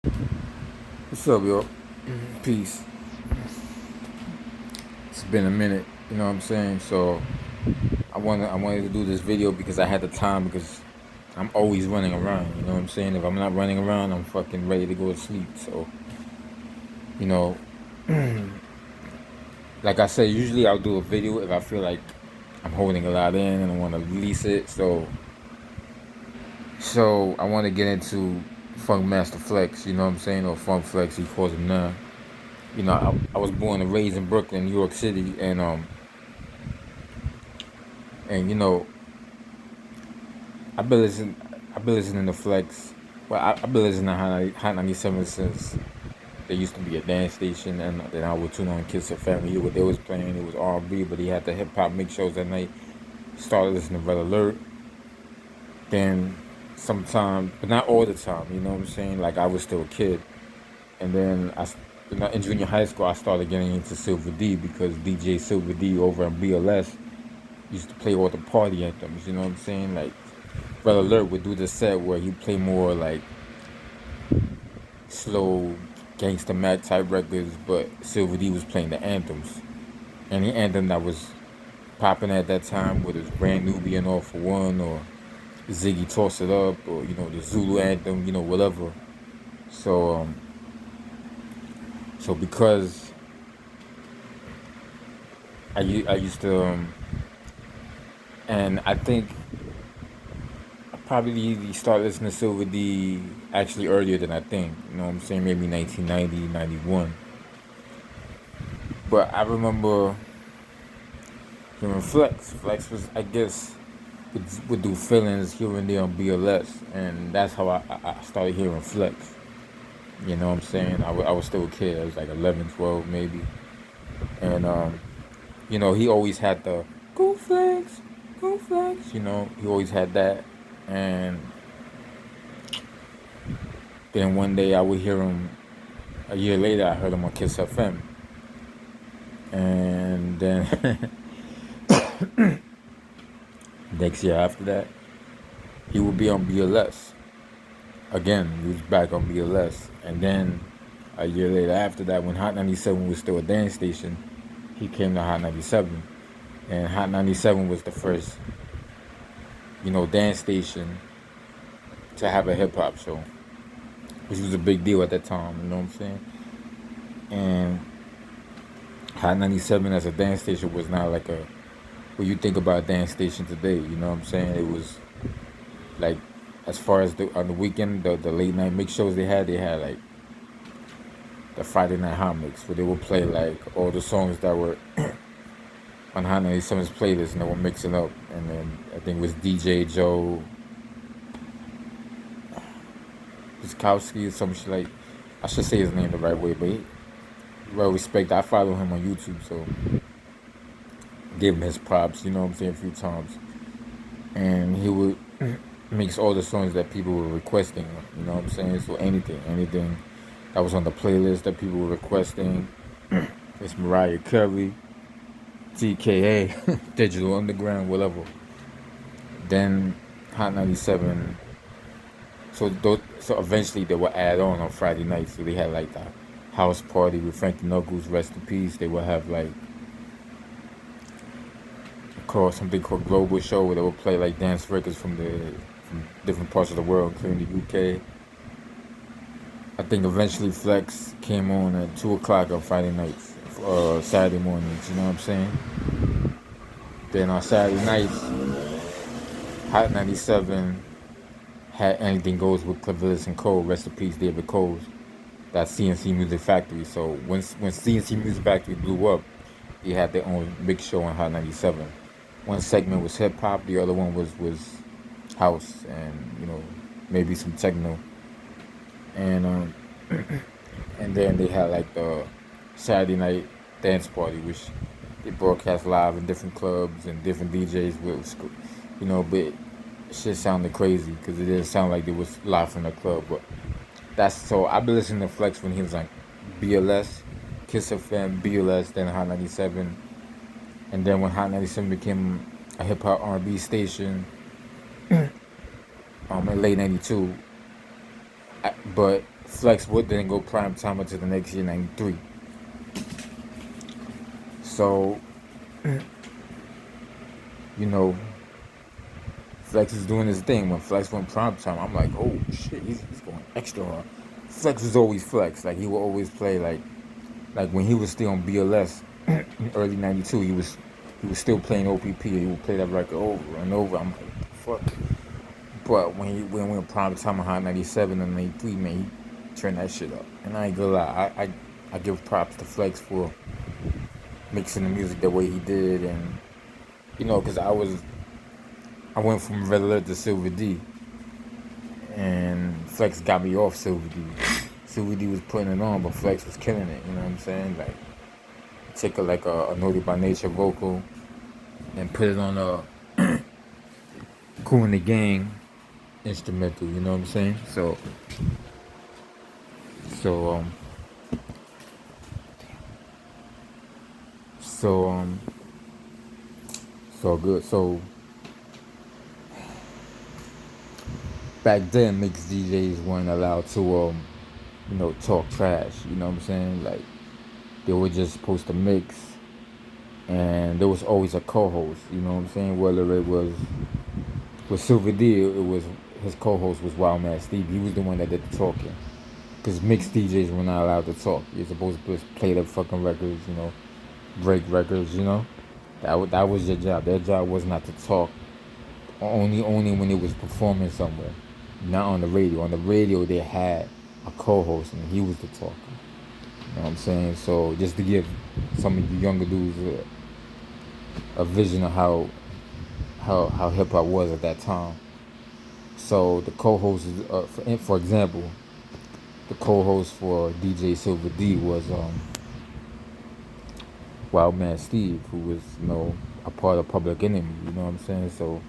What's up, yo? Peace. It's been a minute, you know what I'm saying? So I wanted to do this video because I had the time because I'm always running around, you know what I'm saying? If I'm not running around, I'm fucking ready to go to sleep. So, you know, like I said, usually I'll do a video if I feel like I'm holding a lot in and I want to release it. So I want to get into Funk Master Flex, you know what I'm saying? Or Funk Flex, he calls him now. You know, I was born and raised in Brooklyn, New York City, and you know, I've been listening. I've been listening to Flex. Well, I've been listening to Hot 97 since there used to be a dance station, and then I would tune on Kiss It Family. What they was playing, it was R&B, but he had the hip hop mix shows at night. Started listening to Red Alert. Then sometime, but not all the time. You know what I'm saying? Like I was still a kid, and then in junior high school, I started getting into Silver D because DJ Silver D over in BLS used to play all the party anthems. You know what I'm saying? Like Red Alert would do the set where he play more like slow gangsta Mac type records, but Silver D was playing the anthems. And the anthem that was popping at that time, whether it's Brand New being All for One or Ziggy Toss It Up or, you know, the Zulu anthem, you know, whatever. So, so because I used to, and I think I probably started listening to Silver D actually earlier than I think. You know what I'm saying? Maybe 1990, 91. But I remember hearing Flex. Flex was, I guess, would do feelings here and there on BLS, and that's how I started hearing Flex. You know what I'm saying? I was still a kid. I was like 11, 12 maybe. And, you know, he always had the go Flex, go Flex. You know, he always had that. And then one day I would hear him, a year later, I heard him on Kiss FM. And then next year after that, he would be on BLS. Again, he was back on BLS. And then a year later after that, when Hot 97 was still a dance station, he came to Hot 97. And Hot 97 was the first, you know, dance station to have a hip hop show, which was a big deal at that time, you know what I'm saying? And Hot 97 as a dance station was not like a, when you think about a dance station today, you know what I'm saying? It was like, as far as on the weekend, the late night mix shows they had like the Friday Night Hot Mix, where they would play like all the songs that were on Hot 97's playlist, and they were mixing up. And then I think it was DJ Joe Piskowski or some shit like. I should say his name the right way, but well respect. I follow him on YouTube, so give him his props. You know what I'm saying, a few times, and he would mix all the songs that people were requesting. You know what I'm saying? So anything that was on the playlist that people were requesting. It's Mariah Carey, TKA, Digital Underground, whatever. Then Hot 97. So eventually they would add on Friday nights. So they had like the house party with Frankie Knuckles, rest in peace. They would have like something called Global Show, where they would play like dance records from different parts of the world, including the UK. I think eventually Flex came on at 2 o'clock on Friday nights, Saturday mornings. You know what I'm saying? Then on Saturday nights, Hot 97 had Anything Goes with Clavillis and Cole. Rest in peace, David Coles. That's CNC Music Factory. So when CNC Music Factory blew up, they had their own big show on Hot 97. One segment was hip hop, the other one was house, and you know, maybe some techno. And and then they had like the Saturday night dance party, which they broadcast live in different clubs and different DJs with, you know, but shit sounded crazy because it didn't sound like it was live from the club. But that's so I've been listening to Flex when he was on BLS, Kiss FM, BLS, then Hot 97, and then when Hot 97 became a hip hop R&B station, in late '92. But Flex would then go prime time until the next year, '93. So, you know, Flex was doing his thing. When Flex went prime time, I'm like, oh shit, he's going extra hard. Flex was always Flex. Like he would always play like when he was still on BLS in early '92. He was still playing OPP. He would play that record over and over. I'm like, fuck. But when we went prime time on Hot 97 and '93, man, he turned that shit up. And I ain't gonna lie, I give props to Flex for mixing the music the way he did, and because I went from Red Alert to Silver D, and Flex got me off Silver D. Silver D was putting it on, but Flex was killing it. You know what I'm saying? Like take a Naughty by Nature vocal and put it on a Cool in the Gang instrumental. You know what I'm saying? So so um so good. So back then, mixed DJs weren't allowed to talk trash. You know what I'm saying? Like they were just supposed to mix, and there was always a co-host. You know what I'm saying? Whether it was with Silver D, it was his co-host was Wild Man Steve. He was the one that did the talking. Cause mixed DJs were not allowed to talk. You're supposed to play the fucking records, break records. That was your job. Their job was not to talk. Only when it was performing somewhere, not on the radio. On the radio, they had a co-host, and he was the talker. You know what I'm saying? So just to give some of you younger dudes a vision of how hip hop was at that time. So the co-host, for example, the co-host for DJ Silver D was Wild Man Steve, who was a part of Public Enemy. You know what I'm saying? So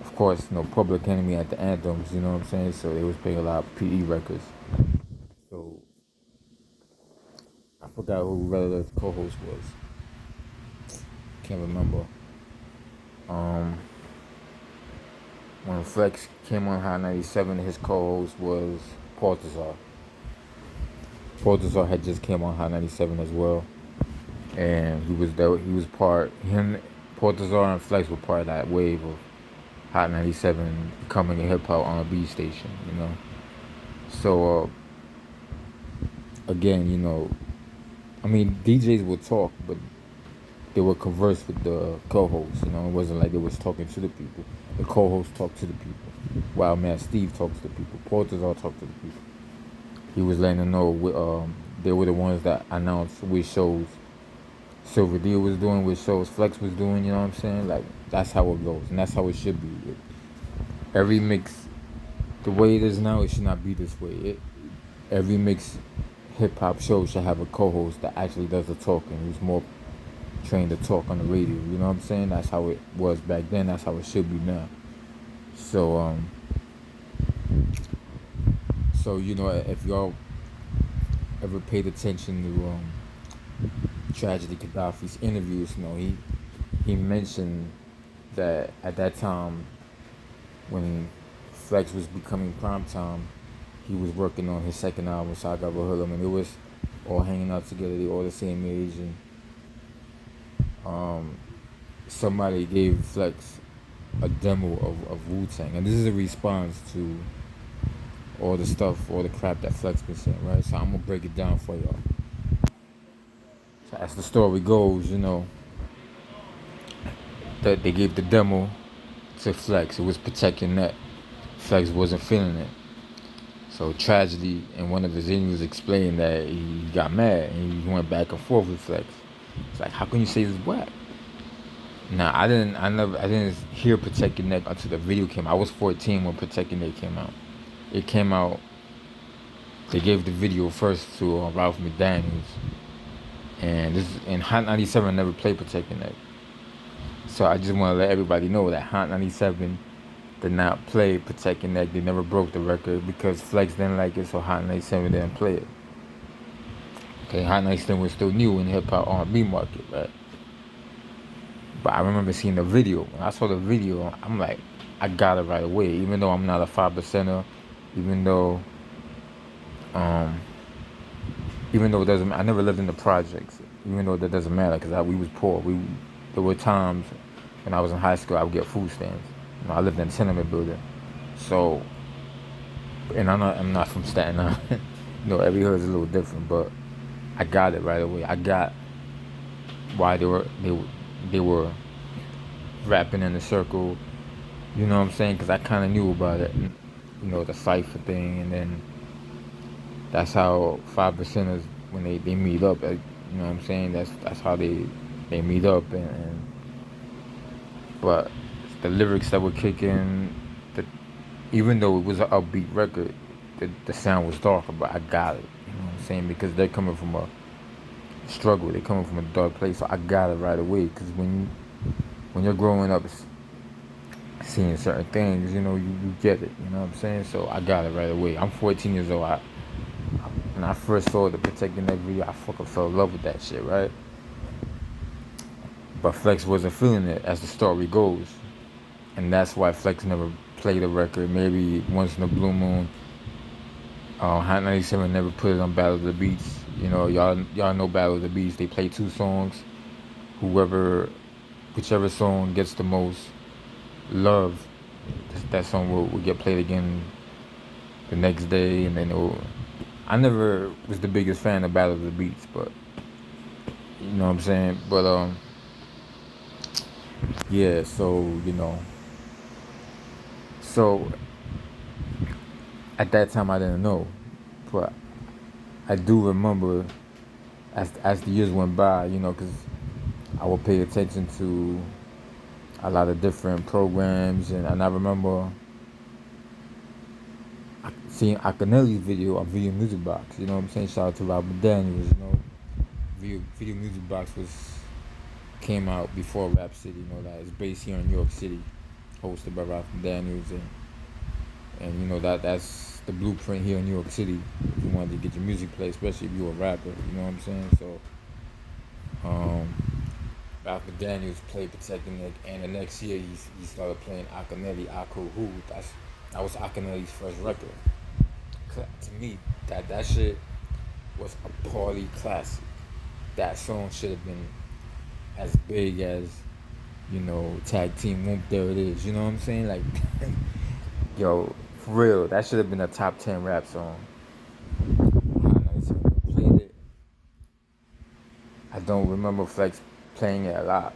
of course, Public Enemy at the anthems. You know what I'm saying? So they was playing a lot of PE records. So I forgot who Red Alert's co-host was. Can't remember. Um, when Flex came on Hot 97, his co-host was Portazar. Portazar had just came on Hot 97 as well, and he was there. He was Portazar and Flex were part of that wave of Hot 97 becoming a hip hop R&B station. So again, I mean, DJs would talk, but they would converse with the co-host. It wasn't like they was talking to the people. The co-host talked to the people. Wild Man Steve talked to the people. Portazar talked to the people. He was letting them know they were the ones that announced which shows Silver D was doing, which shows Flex was doing. You know what I'm saying? Like that's how it goes, and that's how it should be. Every mix, the way it is now, it should not be this way. Every mix hip hop show should have a co-host that actually does the talking, who's more trained to talk on the radio. You know what I'm saying? That's how it was back then. That's how it should be now. So if y'all ever paid attention to Tragedy Gaddafi's interviews, he mentioned that at that time when Flex was becoming prime time, he was working on his second album, Saga Hoodlum, and it was all hanging out together. They all the same age, and somebody gave Flex a demo of Wu-Tang, and this is a response to all the crap that Flex been saying, right? So I'm gonna break it down for y'all. So as the story goes, that they gave the demo to Flex. It was Protect Your Neck. Flex wasn't feeling it. So Tragedy in one of his interviews explained that he got mad and he went back and forth with Flex. It's like, how can you say this is whack? Now I didn't hear Protect Your Neck until the video came out. I was 14 when Protect Your Neck came out. It came out. They gave the video first to Ralph McDaniels, and Hot 97 never played Protect Your Neck. So I just want to let everybody know that Hot 97 did not play Protect Your Neck. They never broke the record because Flex didn't like it, so Hot 97 didn't play it. Okay, Hot 97 was still new in the hip hop R&B market, right? But I remember seeing the video. When I saw the video, I'm like, I got it right away. Even though I'm not a 5%er, even though Um, even though it doesn't, I never lived in the projects. Even though that doesn't matter, because we was poor. There were times when I was in high school, I would get food stamps. I lived in a tenement building, so and I'm not from Staten Island. Every hood is a little different, but I got it right away. I got why they were rapping in a circle. You know what I'm saying? Because I kind of knew about it. The cipher thing, and then that's how 5%ers when they meet up. You know what I'm saying? That's how they meet up, and but the lyrics that were kicking, the even though it was an upbeat record, the sound was darker. But I got it. You know what I'm saying? Because they're coming from a struggle. They're coming from a dark place. So I got it right away. Because when you're growing up seeing certain things, you get it. You know what I'm saying? So I got it right away. I'm 14 years old. When I first saw the Protecting That video, I fucking fell in love with that shit, right? But Flex wasn't feeling it, as the story goes. And that's why Flex never played the record. Maybe once in a blue moon. Hot 97 never put it on Battle of the Beats. Y'all know Battle of the Beats. They play two songs. Whichever song gets the most love, that song will get played again the next day, and then I never was the biggest fan of Battle of the Beats, but you know what I'm saying. But yeah. So at that time I didn't know, but I do remember as the years went by, because I would pay attention to a lot of different programs, and I remember seeing Akineli's video on Video Music Box. You know what I'm saying? Shout out to Robert Daniels. Video Music Box came out before Rap City. That it's based here in New York City, hosted by Robert Daniels, and that's the blueprint here in New York City. If you wanted to get your music played, especially if you're a rapper. You know what I'm saying? So, Robert Daniels played Protecting It, and the next year he started playing Akineli, Aku Who. That was Akineli's first record. To me, that shit was a party classic. That song should have been as big as, Tag Team Whoop, There It Is. You know what I'm saying? Like, yo, for real, that should have been a top 10 rap song. I played it. I don't remember Flex playing it a lot.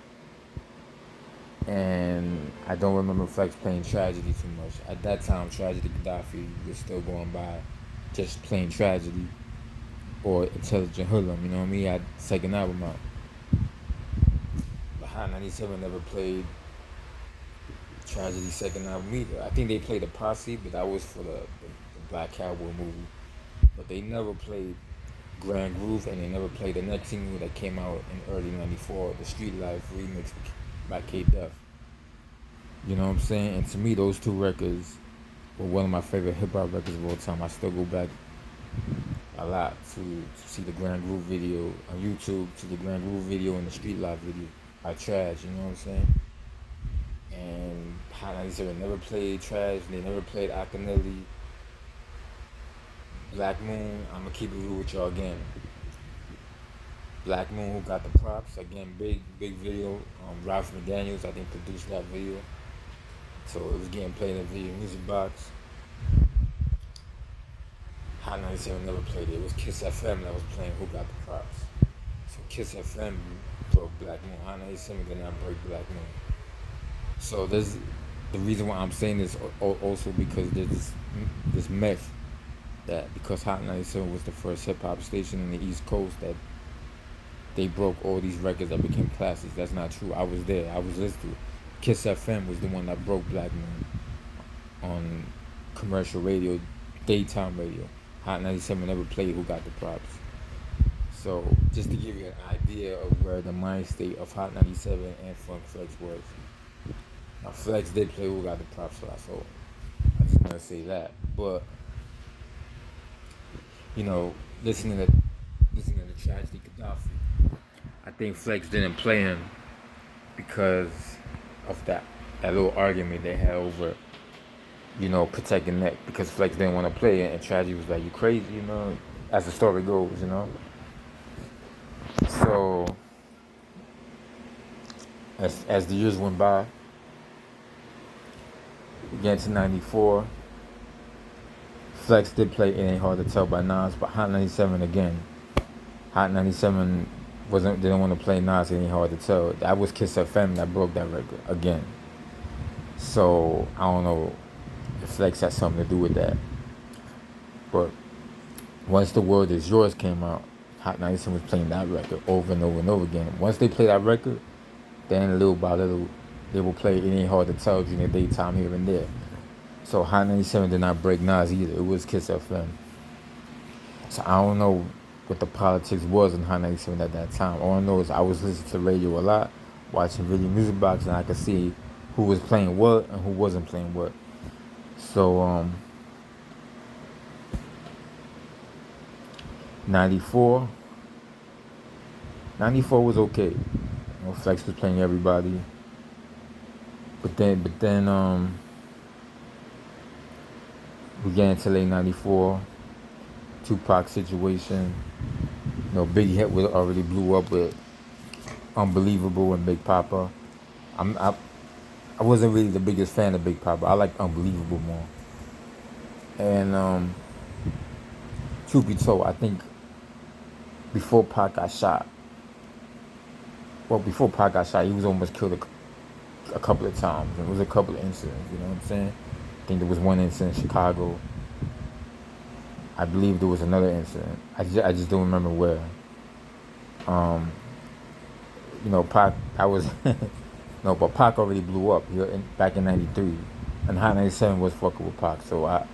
And I don't remember Flex playing Tragedy too much. At that time, Tragedy Gaddafi was still going by just playing Tragedy or Intelligent Hoodlum. You know what I mean? He had second album out. But Hot 97 never played Tragedy's second album either. I think they played a Posse, but that was for the Black Cowboy movie. But they never played Grand Groove, and they never played the next single that came out in early '94, the Street Life remix by K-Duff. You know what I'm saying? And to me, those two records were one of my favorite hip hop records of all time. I still go back a lot to see the Grand Groove video on YouTube, to the Grand Groove video and the Street Life video by Trash. You know what I'm saying? And Hot 97 never played Trash. They never played Akineli. Black Moon, I'm gonna keep it real with y'all again. Black Moon, who got the props again, big video. Ralph McDaniels, I think, produced that video, so it was getting played in the Video Music Box. Hot 97 never played it. It was Kiss FM that was playing Who Got the Props. So Kiss FM broke Black Moon. Hot 97 did not break Black Moon. So there's the reason why I'm saying this also because there's this myth that because Hot 97 was the first hip hop station in the East Coast that they broke all these records that became classics. That's not true. I was there. I was listening. Kiss FM was the one that broke Black Moon on commercial radio, daytime radio. Hot 97 never played Who Got the Props. So just to give you an idea of where the mind state of Hot 97 and Funk Flex was. Now Flex did play Who Got the Props, so I just want to say that. But listening to Tragedy Gaddafi, I think Flex didn't play him because of that little argument they had over protect your neck because Flex didn't want to play it, and Tragedy was like, "You crazy," as the story goes. So as the years went by, we get to '94. Flex did play "It Ain't Hard to Tell" by Nas, but Hot 97 again. Hot 97 didn't want to play Nas. "It Ain't Hard to Tell." That was Kiss FM that broke that record again. So I don't know if Flex had something to do with that, but once "The World Is Yours" came out, Hot 97 was playing that record over and over and over again. Once they play that record, then little by little, they will play "It Ain't Hard to Tell" during the daytime here and there. So Hot 97 did not break Nas either. It was Kiss FM. So I don't know what the politics was in Hot 97 at that time. All I know is I was listening to radio a lot, watching Video Music Box, and I could see who was playing what and who wasn't playing what. So 94 was okay. Flex was playing everybody. But then we get into late '94, Tupac situation. Big Hit was already blew up with Unbelievable and Big Papa. I wasn't really the biggest fan of Big Papa. I liked Unbelievable more. And truth be told, I think before Pac got shot, he was almost killed a couple of times. It was a couple of incidents, you know what I'm saying? I think there was one incident in Chicago. I believe there was another incident. I just don't remember where. Pac, I was, no, but Pac already blew up back in '93. And Hot 97 was fucking with Pac. So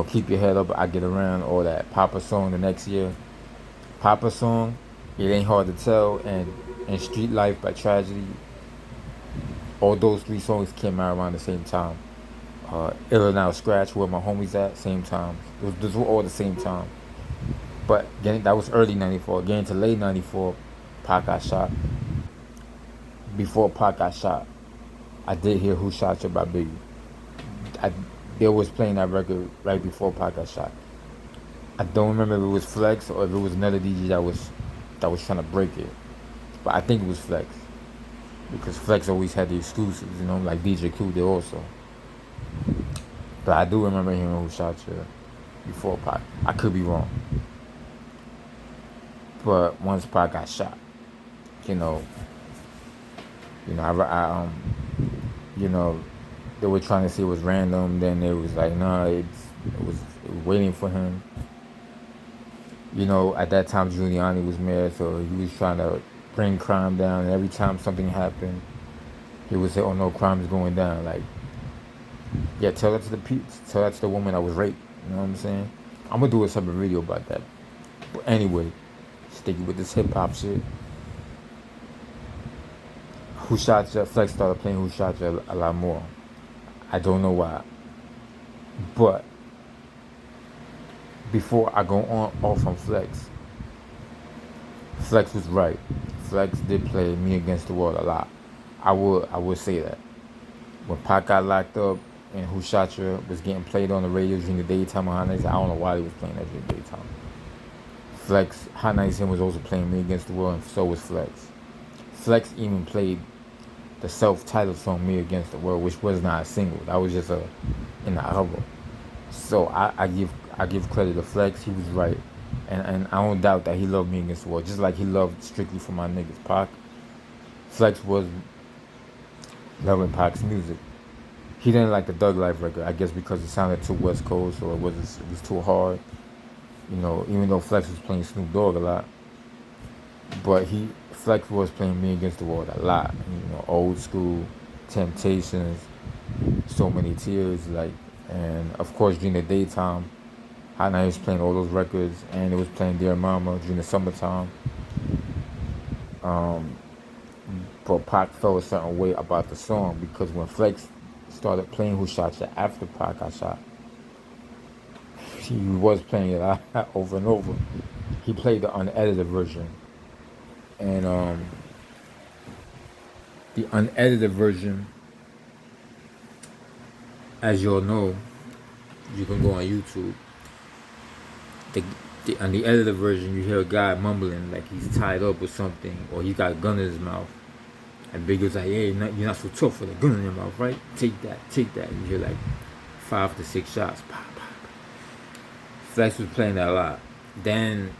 keep your head up, I get around, all that. Papa song the next year. Papa song, It Ain't Hard to Tell, and Street Life by Tragedy. All those three songs came out around the same time. Ill Now Scratch, Where My Homies At, same time. Those were all the same time. But again, that was early '94. Getting to late '94, Pac got shot. Before Pac got shot, I did hear Who Shot You by Biggie. They was playing that record right before Pac got shot. I don't remember if it was Flex or if it was another DJ that was trying to break it. But I think it was Flex. Because Flex always had the exclusives, like DJ Clue did also. But I do remember hearing Who Shot You before Pac. I could be wrong. But once Pac got shot, they were trying to say it was random. Then it was like, no, it was waiting for him. At that time Giuliani was mayor, so he was trying to bring crime down. And every time something happened, he would say, "Oh no, crime is going down." Like, yeah, tell that to the woman that was raped. You know what I'm saying? I'm gonna do a separate video about that. But anyway, sticking with this hip hop shit. Who Shot You? Flex started playing Who Shot You a lot more. I don't know why. But before I go off on Flex was right. Flex did play Me Against the World a lot. I would say that. When Pac got locked up and Who Shot You was getting played on the radio during the daytime on Hot 97, I don't know why he was playing that during the daytime. Flex, Hot 97 was also playing Me Against the World, and so was Flex. Flex even played the self-titled song Me Against the World, which was not a single. That was just in the album. So I give credit to Flex. He was right. And I don't doubt that he loved Me Against the World, just like he loved Strictly for My Niggas, Pac. Flex was loving Pac's music. He didn't like the Thug Life record, I guess because it sounded too West Coast or it was too hard. Even though Flex was playing Snoop Dogg a lot. But Flex was playing Me Against the World a lot. Old School, Temptations, So Many Tears, and of course during the daytime, Hot 90 was playing all those records, and it was playing Dear Mama during the summertime. But Pac felt a certain way about the song because when Flex started playing Who Shot You after Pac got shot, he was playing it over and over. He played the unedited version. And the unedited version as you all know, you can go on YouTube. The, on the edited version, you hear a guy mumbling like he's tied up with something, or he got a gun in his mouth. And Big was like, "Hey, you're not so tough with a gun in your mouth, right? Take that, take that." And you hear like 5 to 6 shots. Pop, pop. Flex was playing that a lot. Then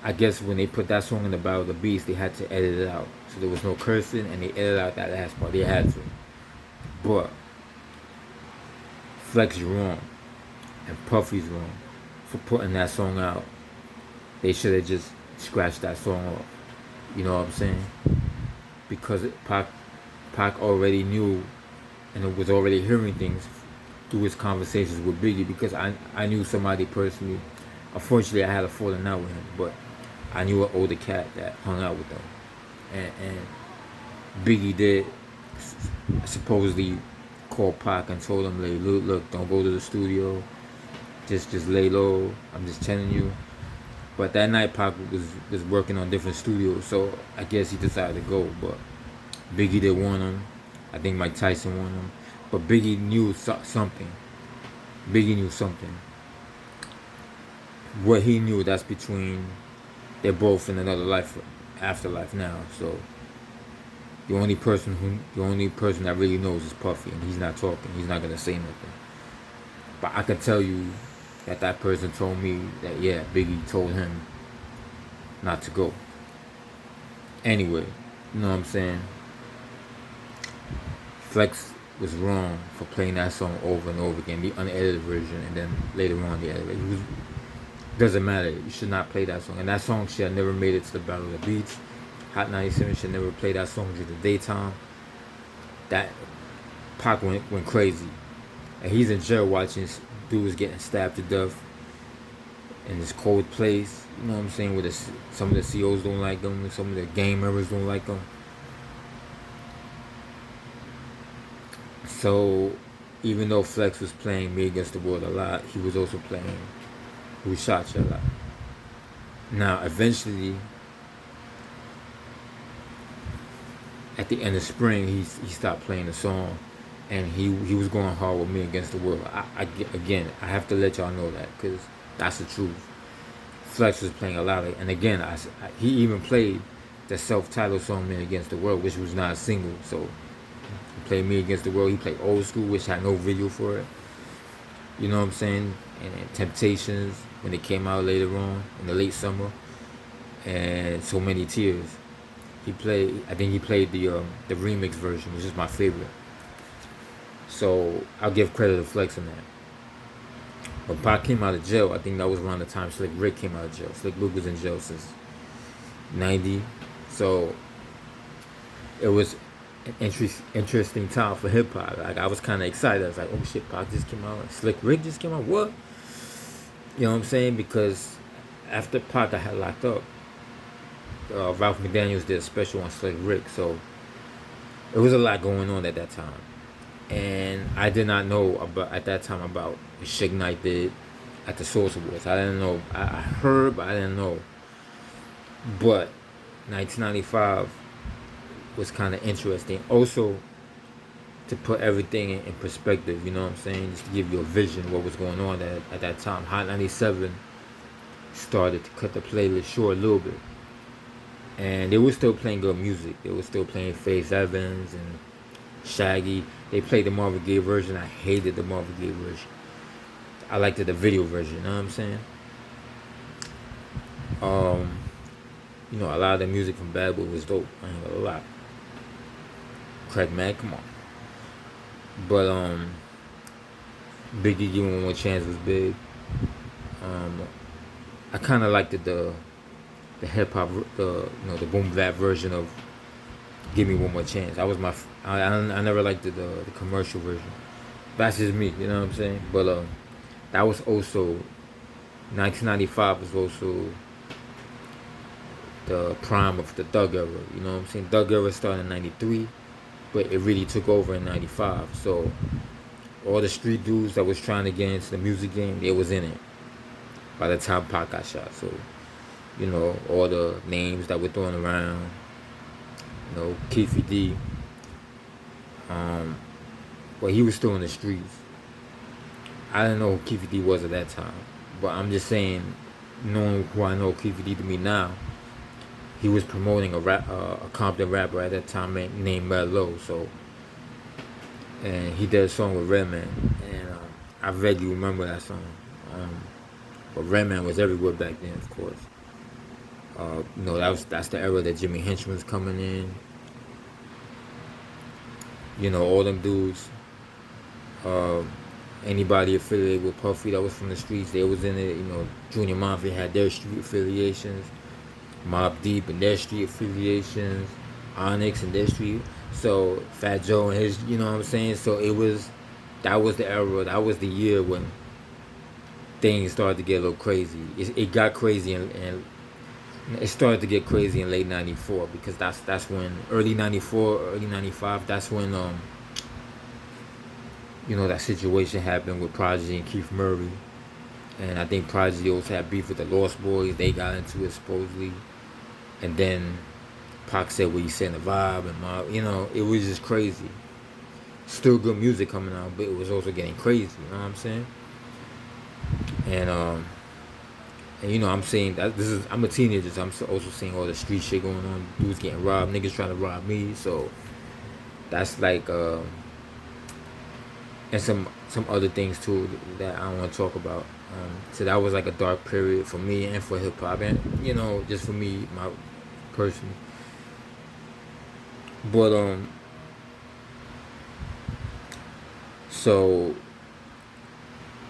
I guess when they put that song in the Battle of the Beast, they had to edit it out. So there was no cursing, and they edited out that last part. They had to. But Flex is wrong, and Puffy's wrong for putting that song out. They should have just scratched that song off. You know what I'm saying? Because Pac already knew, and it was already hearing things through his conversations with Biggie. Because I knew somebody personally. Unfortunately, I had a falling out with him, but I knew an older cat that hung out with them, and Biggie did supposedly call Pac and told him, like, look, don't go to the studio, just lay low. I'm just telling you. But that night, Pac was working on different studios, so I guess he decided to go. But Biggie did warn him. I think Mike Tyson warned him. But Biggie knew something. Biggie knew something. What he knew, that's between, they're both in another life, afterlife now. So the only person that really knows is Puffy, and he's not talking. He's not gonna say nothing. But I can tell you that person told me that, yeah, Biggie told him not to go. Anyway, you know what I'm saying? Flex was wrong for playing that song over and over again, the unedited version, and then later on the edited. Doesn't matter. You should not play that song. And that song should have never made it to the Battle of the Beats. Hot 97 should never play that song during the daytime. That Pac went crazy. And he's in jail watching dudes getting stabbed to death in this cold place. You know what I'm saying? Where some of the COs don't like him, some of the game members don't like him. So even though Flex was playing Me Against the World a lot, he was also playing Who Shot You a lot. Now, eventually, at the end of spring, he stopped playing the song, and he was going hard with Me Against the World. Again, I have to let y'all know that, because that's the truth. Flex was playing a lot of, and again, he even played the self-titled song Me Against the World, which was not a single. So he played Me Against the World. He played Old School, which had no video for it. You know what I'm saying? And Temptations, when it came out later on in the late summer, and So Many Tears. I think he played the remix version, which is my favorite. So I'll give credit to Flex on that. When Pac came out of jail, I think that was around the time Slick Rick came out of jail. Slick Luke was in jail since '90, so it was an interesting time for hip hop. Like, I was kind of excited. I was like, "Oh shit, Pac just came out. Slick Rick just came out. What?" You know what I'm saying? Because after Pac got locked up, Ralph McDaniels did a special on Slick Rick, so it was a lot going on at that time. And I did not know at that time about what Suge Knight did at the Source Awards. I didn't know. I heard, but I didn't know. But 1995 was kind of interesting. Also, to put everything in perspective, you know what I'm saying? Just to give you a vision of what was going on at that time. Hot 97 started to cut the playlist short a little bit. And they were still playing good music. They were still playing Faith Evans and Shaggy. They played the Marvin Gaye version. I hated the Marvin Gaye version. I liked the video version, you know what I'm saying? You know, a lot of the music from Bad Boy was dope. I ain't gonna lie. Craig Mack, come on. But Biggie Give Me One More Chance was big. I kind of liked the hip hop, the boom bap version of Give Me One More Chance. I never liked the commercial version. That's just me, you know what I'm saying? But that was also 1995 was also the prime of the Thug era. You know what I'm saying? Thug era started in '93, but it really took over in '95. So all the street dudes that was trying to get into the music game, they was in it by the time Pac got shot. So, you know, all the names that were thrown around, you know, Keefy D. Well, he was still in the streets. I didn't know who Keefe D was at that time, but I'm just saying, knowing who I know Keefe D to be now, he was promoting a Compton rapper at that time named Mello. So, and he did a song with Redman, and I vaguely remember that song. Um, but Redman was everywhere back then, of course. That's the era that Jimmy Henchman was coming in. All them dudes. Uh, Anybody affiliated with Puffy that was from the streets, they was in it. Junior Mafia had their street affiliations, Mobb Deep and their street affiliations, Onyx and their street. So Fat Joe and his, you know what I'm saying. So that was the era, that was the year when things started to get a little crazy. It got crazy and it started to get crazy in late '94 because that's when early '94, early '95. That's when that situation happened with Prodigy and Keith Murray. And I think Prodigy also had beef with the Lost Boys. They got into it supposedly. And then Pac said what he said in the vibe and Mob. It was just crazy. Still good music coming out, but it was also getting crazy. You know what I'm saying? And I'm saying that I'm a teenager, so I'm also seeing all the street shit going on. Dudes getting robbed, niggas trying to rob me. So that's like, and some other things too that I don't want to talk about. So that was like a dark period for me and for hip hop, and just for me, my person. But so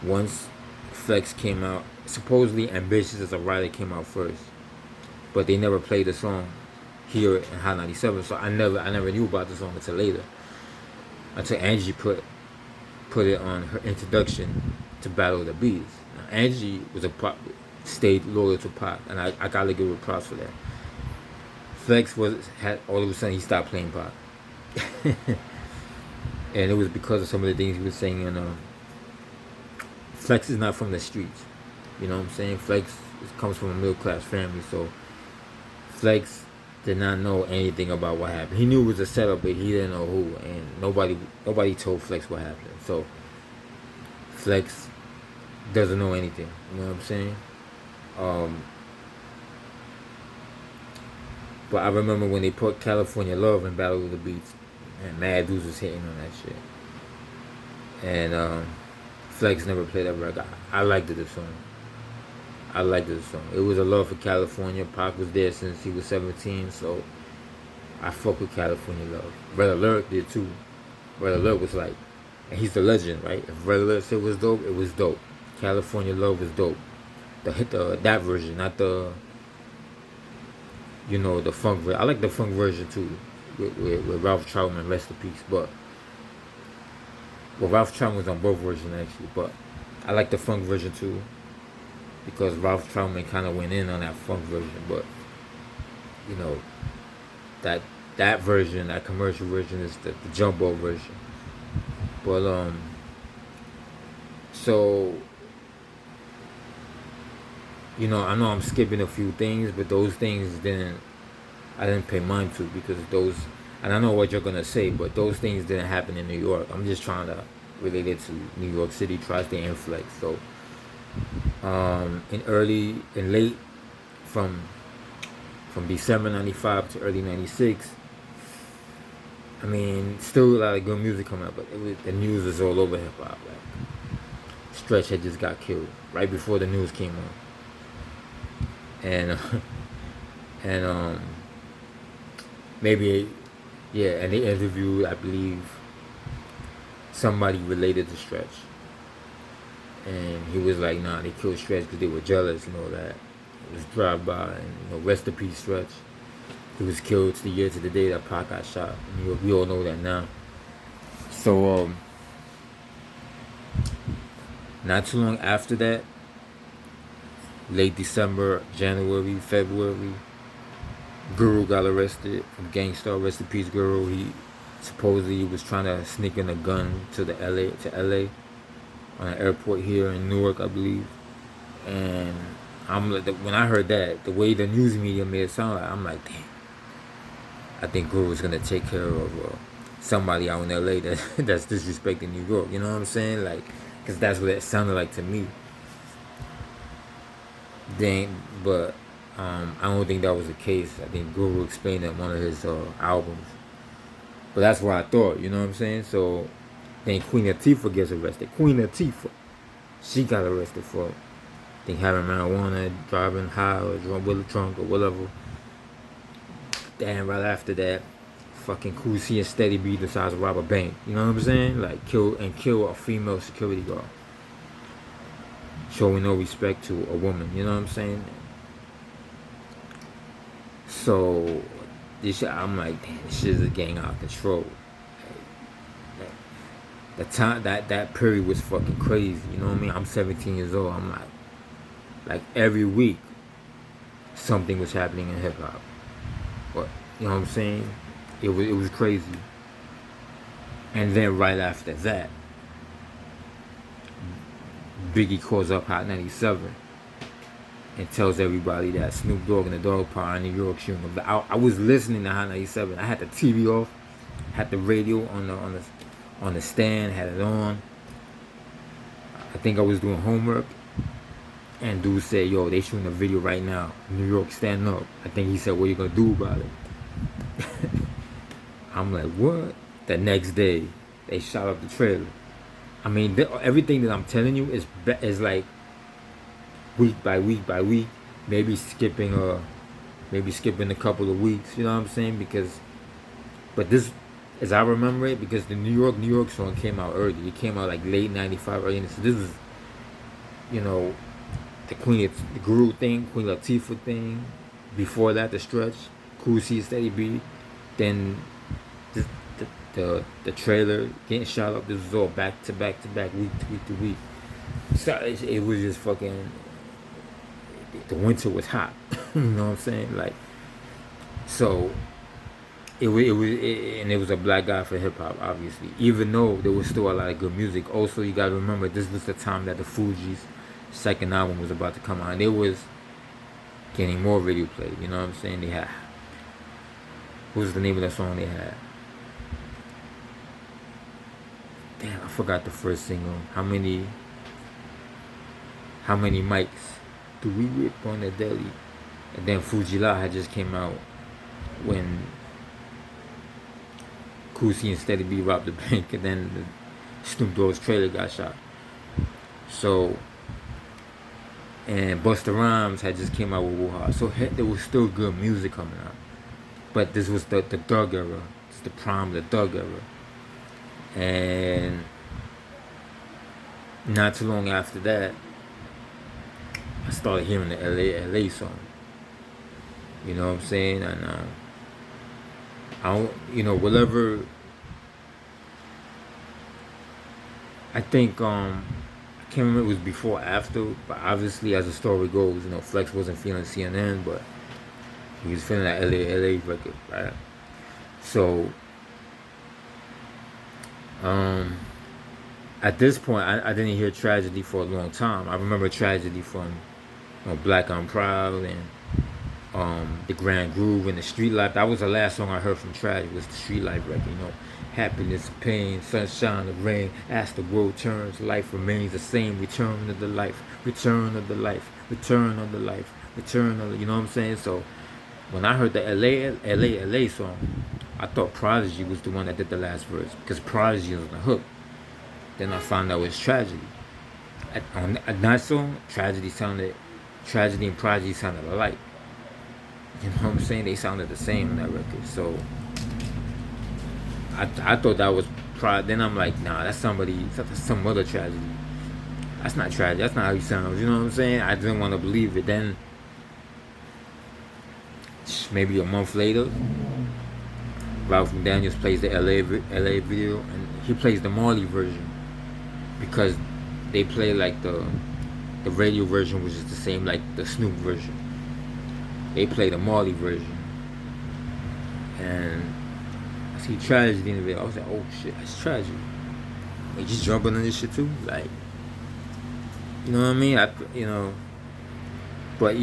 once Flex came out, supposedly Ambitious as a writer came out first, but they never played the song here in Hot 97. So I never knew about the song until later, until Angie put it on her introduction to Battle of the Beats. Now, Angie was stayed loyal to Pac, and I gotta give her props for that. Flex had all of a sudden he stopped playing Pac, and it was because of some of the things he was saying. And Flex is not from the streets, you know what I'm saying. Flex comes from a middle class family, so Flex did not know anything about what happened. He knew it was a setup, but he didn't know who, and nobody told Flex what happened. So Flex doesn't know anything. You know what I'm saying? But I remember when they put California Love in Battle of the Beats, and mad dudes was hitting on that shit. And Flex never played that record. I liked the song. It was a love for California. Pac was there since he was 17, so I fuck with California Love. Brother Lyric did too. Brother Lyric was like, and he's the legend, right? If Brother Lyric said it was dope, it was dope. California Love was dope. That version, not the the funk version. I like the funk version too, with Ralph Troutman, rest in peace. But Ralph Troutman was on both versions actually, but I like the funk version too, because Ralph Troutman kind of went in on that funk version. But that version, that commercial version, is the jumbo version. But so I know I'm skipping a few things, but those things I didn't pay mind to, because those, and I know what you're gonna say, but those things didn't happen in New York. I'm just trying to relate it to New York City, tri-state influx. So in late from December '95 to early '96, I mean, still a lot of good music coming out, but the news was all over hip hop. Like Stretch had just got killed right before the news came on. And maybe, yeah, and they interviewed, I believe, somebody related to Stretch, and he was like, nah, they killed Stretch because they were jealous and all that. It was drive-by, and rest in peace, Stretch. He was killed to the day that Pac got shot. And we all know that now. So not too long after that, late December, January, February, Guru got arrested from Gang Starr. Rest in peace, Guru. He supposedly was trying to sneak in a gun to LA on an airport here in Newark, I believe. And when I heard that, the way the news media made it sound like, I'm like, damn, I think Guru's gonna take care of somebody out in LA that's disrespecting New York. You know what I'm saying? Like, because that's what it sounded like to me. Then, but I don't think that was the case. I think Guru explained that in one of his albums. But that's what I thought. You know what I'm saying? So then Queen Latifah gets arrested. Queen Latifah, she got arrested for, I think, having marijuana, driving high or drunk with a trunk or whatever. Then right after that, fucking Cool C and Steady B decides to rob a bank. You know what I'm saying? Like kill a female security guard, showing no respect to a woman. You know what I'm saying? So this shit, I'm like, damn, this shit is getting out of control. The time that period was fucking crazy. You know what I mean? I'm 17 years old. I'm like every week something was happening in hip hop. But you know what I'm saying? It was crazy. And then right after that, Biggie calls up Hot 97 and tells everybody that Snoop Dogg and the Dogg Pound in New York shooting. I was listening to Hot 97. I had the TV off, had the radio on the stand, had it on. I think I was doing homework, and dude said, "Yo, they shooting a video right now. New York, stand up." I think he said, "What are you gonna do about it?" I'm like, "What?" The next day, they shot up the trailer. I mean, everything that I'm telling you is like week by week by week, maybe skipping a couple of weeks. You know what I'm saying? But this, as I remember it, because the New York song came out early. It came out like late '95, early. So this is, you know, the Guru thing, Queen Latifah thing. Before that, the Stretch, Cool C, Steady B. Then the trailer getting shot up. This was all back to back to back, week to week. So it was just fucking. The winter was hot. You know what I'm saying? Like, so it was a black guy for hip hop, obviously. Even though there was still a lot of good music. Also, you gotta remember this was the time that the Fugees' second album was about to come out, and it was getting more radio play. You know what I'm saying? They had, what was the name of that song they had? Damn, I forgot the first single. How many mics do we rip on the deli? And then Fujila had just came out when Kusi and Steady B robbed the bank, and then the Snoop Dogg's trailer got shot. So, and Busta Rhymes had just came out with Wuha. So there was still good music coming out. But this was the Thug era. It's the prime of the Thug era. And not too long after that, I started hearing the LA song. You know what I'm saying? And I don't, whatever. I think I can't remember if it was before or after, but obviously as the story goes, Flex wasn't feeling CNN, but he was feeling that LA record, right? So at this point, I didn't hear Tragedy for a long time. I remember Tragedy from Black I'm Proud and the Grand Groove and the Street Life. That was the last song I heard from Tragedy, was the Street Life record. Happiness, pain, sunshine, the rain. As the world turns, life remains the same. Return of the life, return of the life, return of the life, return of the. You know what I'm saying? So when I heard the LA song, I thought Prodigy was the one that did the last verse, because Prodigy was on the hook. Then I found out it was Tragedy. On that song, Tragedy and Prodigy sounded alike. You know what I'm saying? They sounded the same on that record. So I thought that was Prodigy. Then I'm like, nah, that's some other Tragedy. That's not Tragedy. That's not how he sounds. You know what I'm saying? I didn't want to believe it. Then maybe a month later, Ralph McDaniels plays the LA video, and he plays the Marley version, because they play like the radio version, which is the same like the Snoop version. They play the Marley version, and I see Tragedy in the video. I was like, oh shit, that's Tragedy. Like, just jumping on this shit too, like, you know what I mean? But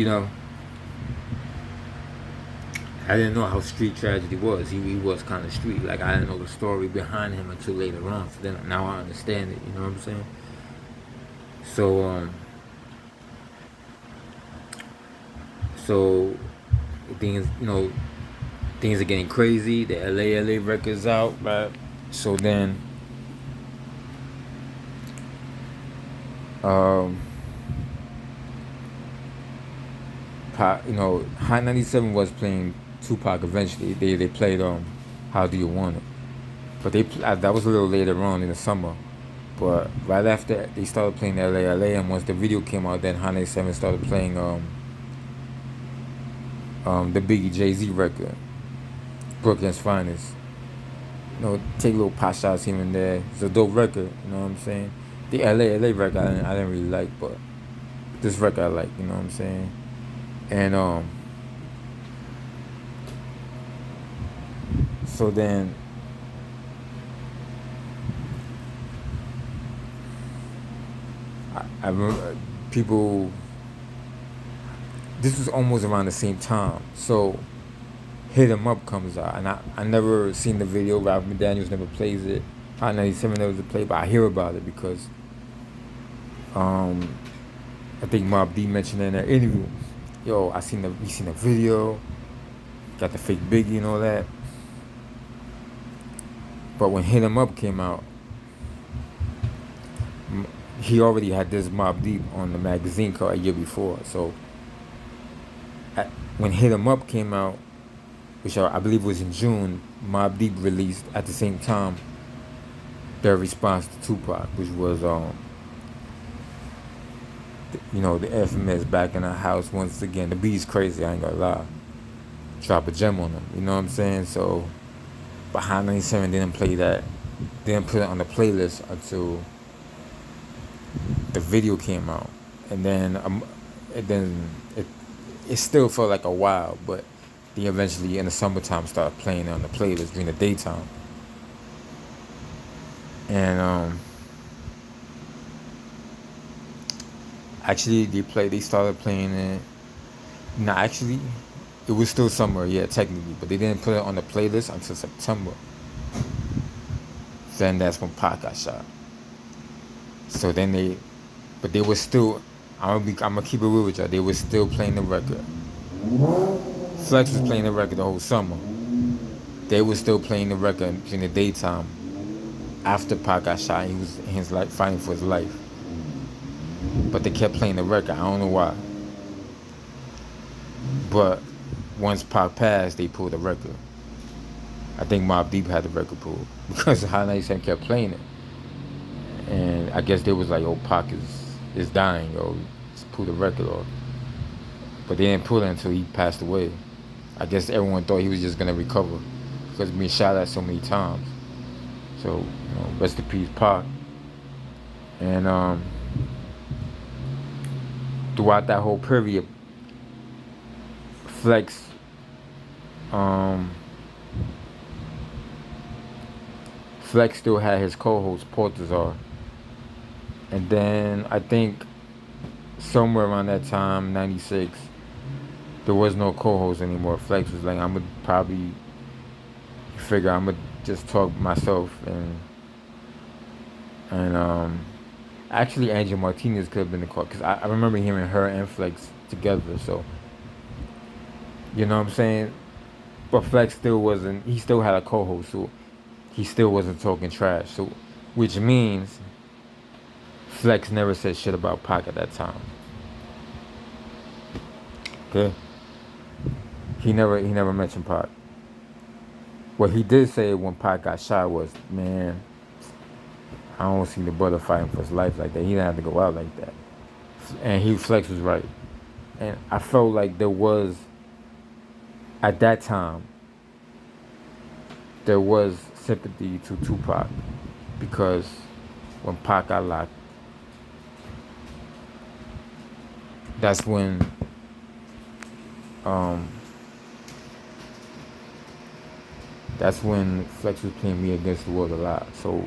I didn't know how street Tragedy was. He was kind of street. Like, I didn't know the story behind him until later on. So then now I understand it. You know what I'm saying? So so things, things are getting crazy. The LA records out, right? So then, um, Hot 97 was playing Tupac eventually. They played How Do You Want It, but that was a little later on in the summer. But right after they started playing LA, and once the video came out, then Hot 97 started playing the Biggie Jay-Z record, Brooklyn's Finest. Take little pot shots here and there. It's a dope record, you know what I'm saying? The LA record I didn't really like, but this record I like, you know what I'm saying? And so then I remember people. This was almost around the same time, so Hit 'Em Up comes out, and I never seen the video. Ralph McDaniels never plays it. Hot 97 never played, but I hear about it because um I think Mob D mentioned in their interview, yo, we seen the video, got the fake Biggie and all that. But when Hit 'Em Up came out, he already had this Mob Deep on the magazine cover a year before. So when Hit 'Em Up came out, which I believe was in June, Mob Deep released at the same time their response to Tupac, which was the infamous Back in the House once again. The beat's crazy, I ain't gonna lie. Drop a gem on them, you know what I'm saying? So, but Hot 97 didn't play that, didn't put it on the playlist until the video came out, and then it still felt like a while, but they eventually in the summertime started playing it on the playlist during the daytime, and actually they started playing it. No, actually, it was still summer, yeah, technically, but they didn't put it on the playlist until September. Then that's when Pac got shot. So then but they were still. I'm gonna keep it real with y'all. They were still playing the record. Flex was playing the record the whole summer. They were still playing the record in the daytime. After Pac got shot, he was in his life fighting for his life. But they kept playing the record. I don't know why. But once Pac passed, they pulled the record. I think Mobb Deep had the record pulled because Hot 97 kept playing it. And I guess they was like, "Oh, Pac is dying, yo. Just pull the record off." But they didn't pull it until he passed away. I guess everyone thought he was just gonna recover because being shot at so many times. So, rest in peace, Pac. And throughout that whole period, Flex, Flex still had his co-host Portazar, and then I think somewhere around that time, '96, there was no co-host anymore. Flex was like, I'm gonna probably figure I'm gonna just talk myself, and actually Angel Martinez could have been the call because I remember hearing her and Flex together. So you know what I'm saying. But Flex still wasn't. He still had a co-host, so he still wasn't talking trash. So, which means Flex never said shit about Pac at that time. Okay. He never mentioned Pac. What he did say when Pac got shot was, man, I don't see the brother fighting for his life like that. He didn't have to go out like that. And Flex was right. And I felt like there was, at that time, there was sympathy to Tupac because when Pac got locked, that's when Flex was playing Me Against the World a lot. So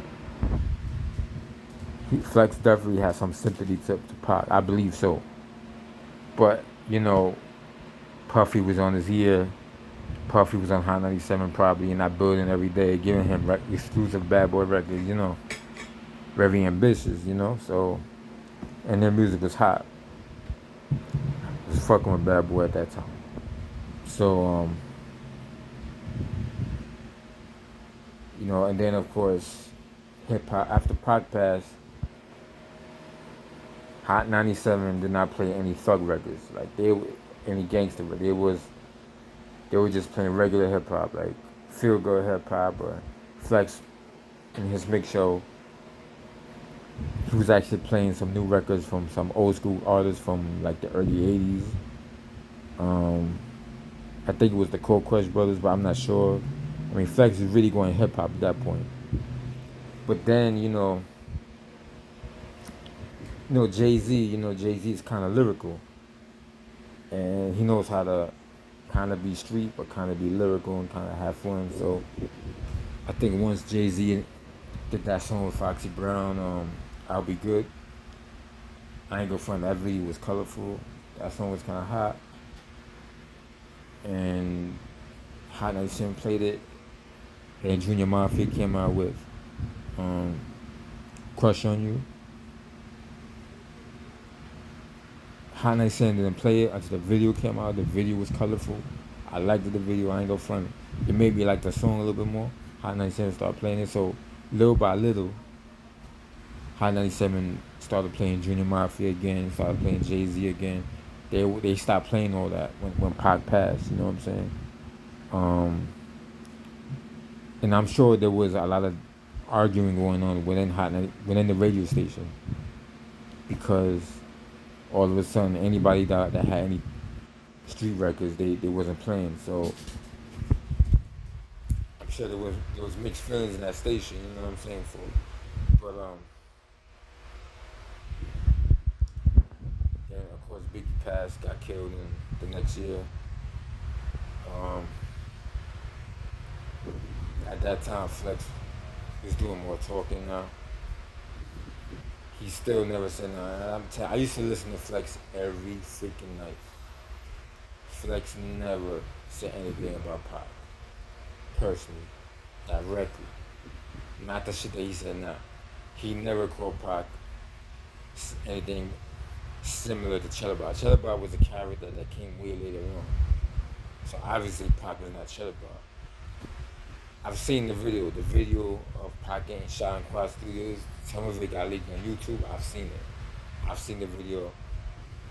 Flex definitely has some sympathy to Pac. I believe so. But, Puffy was on his ear. Puffy was on Hot 97 probably in that building every day, giving him exclusive Bad Boy records, very ambitious, so and their music was hot. It was fucking with Bad Boy at that time. So and then of course, hip hop after Pac passed, Hot 97 did not play any thug records, like any gangster, but they were just playing regular hip hop, like feel good hip hop. Or Flex in his mix show, he was actually playing some new records from some old school artists from like the early '80s. Um, I think it was the Cold Crush Brothers, but I'm not sure. I mean, Flex is really going hip hop at that point. But then Jay Z. Jay Z is kind of lyrical, and he knows how to kind of be street, but kind of be lyrical and kind of have fun. So I think once Jay Z did that song with Foxy Brown, "I'll Be Good," I ain't gonna front, that video was colorful. That song was kind of hot, and Hot 97 played it. And Junior Mafia came out with um, "Crush on You." Hot 97 didn't play it until the video came out. The video was colorful. I liked the video. I ain't gonna front it. It made me like the song a little bit more. Hot 97 started playing it, so little by little, Hot 97 started playing Junior Mafia again. Started playing Jay Z again. They stopped playing all that when Pac passed. You know what I'm saying? And I'm sure there was a lot of arguing going on within the radio station, because all of a sudden anybody that had any street records, they wasn't playing. So I'm sure there was mixed feelings in that station. You know what I'm saying? But then of course Biggie passed, got killed in the next year. Um, at that time, Flex was doing more talking now. He still never said no. I used to listen to Flex every freaking night. Flex never said anything about Pac, personally, directly. Not the shit that he said now. He never called Pac anything similar to Cheddar Bar. Cheddar Bar was a character that came way later on. So obviously Pac was not Cheddar Bar. I've seen the video of Pac getting shot in Quad Studios. Some of it got leaked on YouTube. I've seen it. I've seen the video.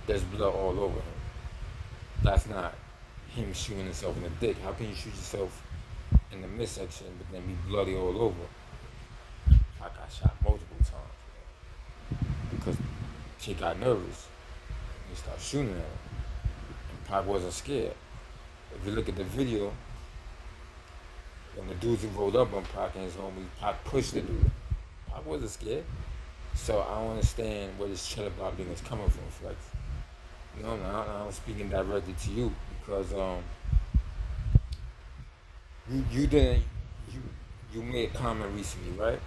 There's blood all over him. That's not him shooting himself in the dick. How can you shoot yourself in the midsection but then be bloody all over? I got shot multiple times because she got nervous and he started shooting at her. And Pac wasn't scared. If you look at the video, when the dudes who rolled up on Pac and his homies, Pac pushed the dude. Pac wasn't scared. So I don't understand where this Cheddar Bar thing is coming from, Flex. No, I'm speaking directly to you because you didn't you made a comment recently, right?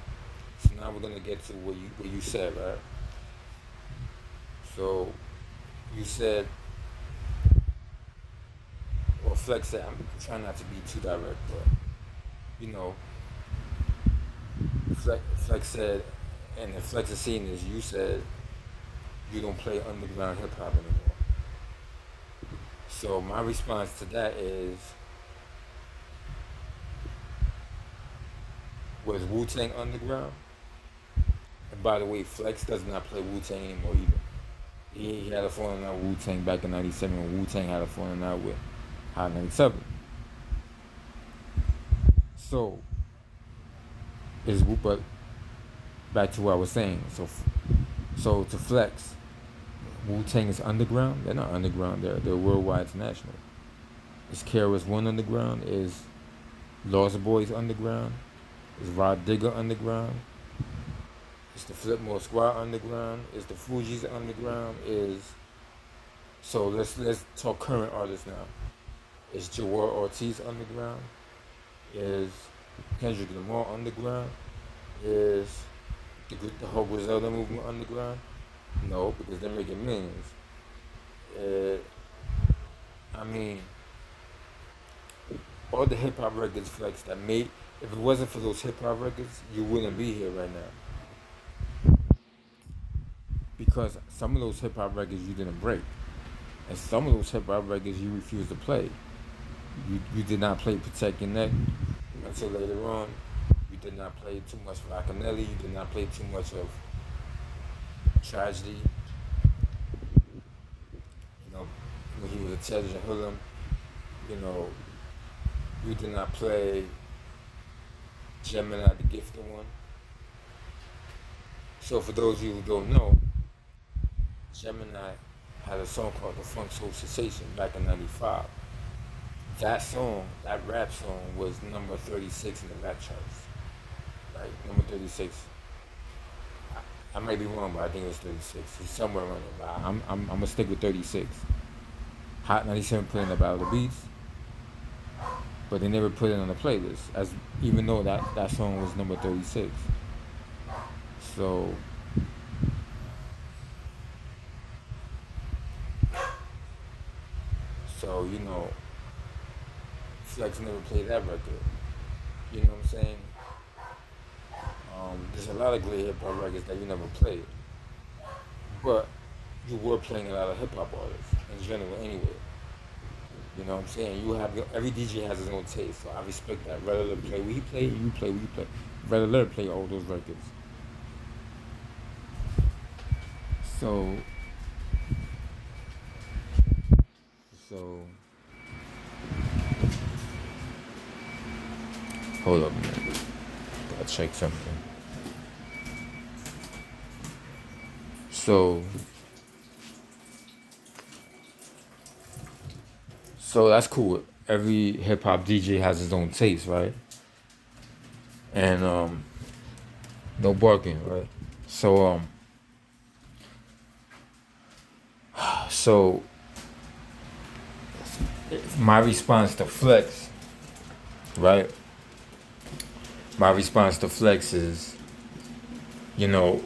So now we're gonna get to what you said, right? So you said, well, Flex said, I'm trying not to be too direct, but Flex said, and if Flex is seeing this, you said you don't play underground hip hop anymore. So my response to that is, was Wu-Tang underground? And by the way, Flex does not play Wu-Tang anymore either. He had a falling out with Wu-Tang back in '97 when Wu-Tang had a falling out with Hot 97. So, but back to what I was saying. So to Flex, Wu-Tang is underground? They're not underground, they're worldwide international. Is KRS-One underground? Is Lost Boys underground? Is Rod Digger underground? Is the Flipmore Squad underground? Is the Fugees underground? So let's talk current artists now. Is Jawar Ortiz underground? Is Kendrick Lamar underground? Is the whole Griselda movement underground? No, because they're making millions. I mean, all the hip hop records, Flex, that made, if it wasn't for those hip hop records, you wouldn't be here right now. because some of those hip hop records you didn't break, and some of those hip hop records you refused to play. You did not play Protect Your Neck until later on. You did not play too much Rockinelli. You did not play too much of Tragedy. You know, when he was a Treasure Hoodlum. You know, you did not play Gemini, the Gifted One. So for those of you who don't know, Gemini had a song called The Funk Soul Sensation back in '95. That song, that rap song, was number 36 in the rap charts. Like number 36. I might be wrong, but I think it was 36. It's somewhere around there. But I'm gonna stick with 36. Hot 97 put in the Battle of the Beats, but they never put it on the playlist, as even though that song was number 36. So you know, Flex never played that record. You know what I'm saying? There's a lot of great hip hop records that you never played, but you were playing a lot of hip hop artists in general anyway. You know what I'm saying? Every DJ has his own taste, so I respect that. Red Alert play what he play, you play what you play. Red Alert play all those records. So hold up a minute. Gotta check something. So that's cool. Every hip hop DJ has his own taste, right? And no barking, right? So so my response to Flex, right? My response to Flex is, you know,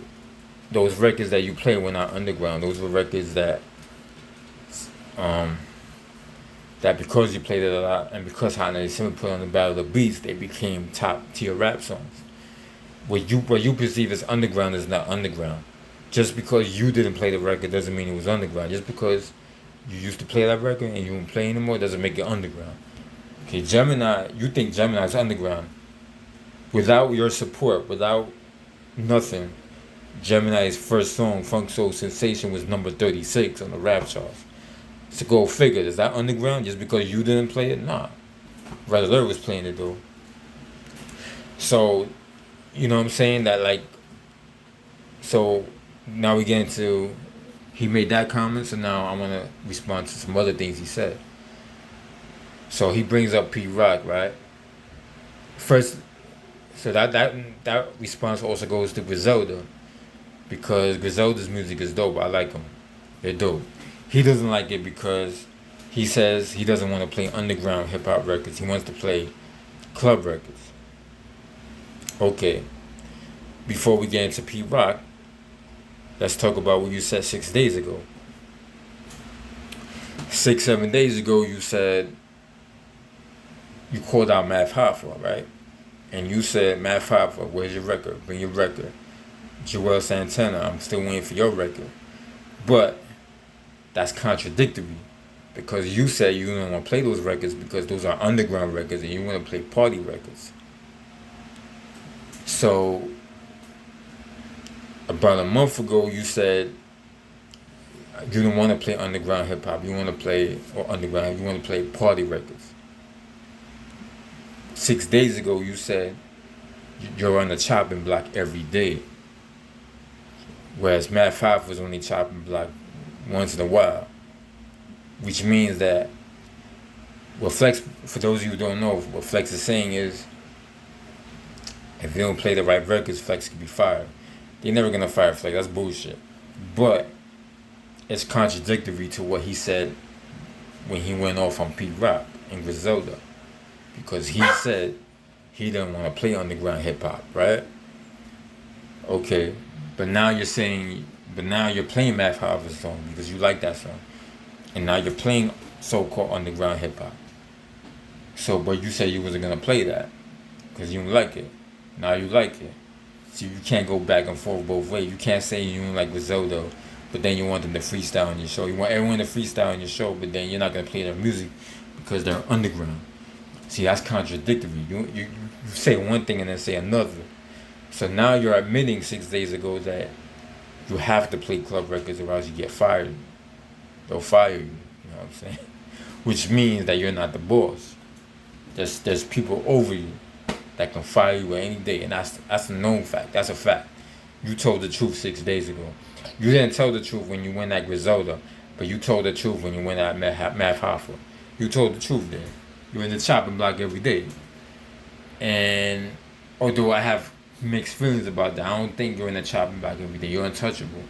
those records that you play were not underground. Those were records that that because you played it a lot and because Hot 97 put on the Battle of the Beats, they became top tier rap songs. What you perceive as underground is not underground. Just because you didn't play the record doesn't mean it was underground. Just because you used to play that record and you don't play anymore doesn't make it underground. Okay, Gemini, you think Gemini is underground. Without your support, without nothing, Gemini's first song, Funk Soul Sensation, was number 36 on the rap charts. So go figure, is that underground just because you didn't play it? Nah. Red Alert was playing it though. So, you know what I'm saying? That like, so now we get into, he made that comment, so now I want to respond to some other things he said. So he brings up Pete Rock, right? First, so that response also goes to Griselda, because Griselda's music is dope. I like them. They're dope. He doesn't like it because he says he doesn't want to play underground hip hop records. He wants to play club records. Okay. Before we get into Pete Rock, let's talk about what you said 6 days ago. 7 days ago, you said you called out Math Hoffa, right? And you said, Math Hoffa, where's your record? Bring your record. Joel Santana, I'm still waiting for your record. But that's contradictory, because you said you don't want to play those records because those are underground records and you want to play party records. So about a month ago, you said you don't want to play underground hip hop. You want to play, or underground, you want to play party records. 6 days ago, you said you're on the chopping block every day. Whereas Matt Five was only chopping block once in a while. Which means that what Flex, for those of you who don't know, what Flex is saying is, if they don't play the right records, Flex could be fired. They're never gonna fire Flex, that's bullshit. But it's contradictory to what he said when he went off on Pete Rock and Griselda. Because he said he didn't want to play underground hip hop, right? Okay, but now you're saying, but now you're playing Math Hoffa's song because you like that song. And now you're playing so-called underground hip hop. So, but you said you wasn't gonna play that because you don't like it. Now you like it. So you can't go back and forth both ways. You can't say you don't like Griselda but then you want them to freestyle on your show. You want everyone to freestyle on your show, but then you're not gonna play their music because they're underground. See, that's contradictory. You say one thing and then say another. So now you're admitting 6 days ago that you have to play club records or else you get fired. They'll fire you. You know what I'm saying? Which means that you're not the boss. There's people over you that can fire you any day, and that's a known fact. That's a fact. You told the truth 6 days ago. You didn't tell the truth when you went at Griselda, but you told the truth when you went at Math Hoffa. You told the truth then. You're in the chopping block every day. And although I have mixed feelings about that, I don't think you're in the chopping block every day. You're untouchable.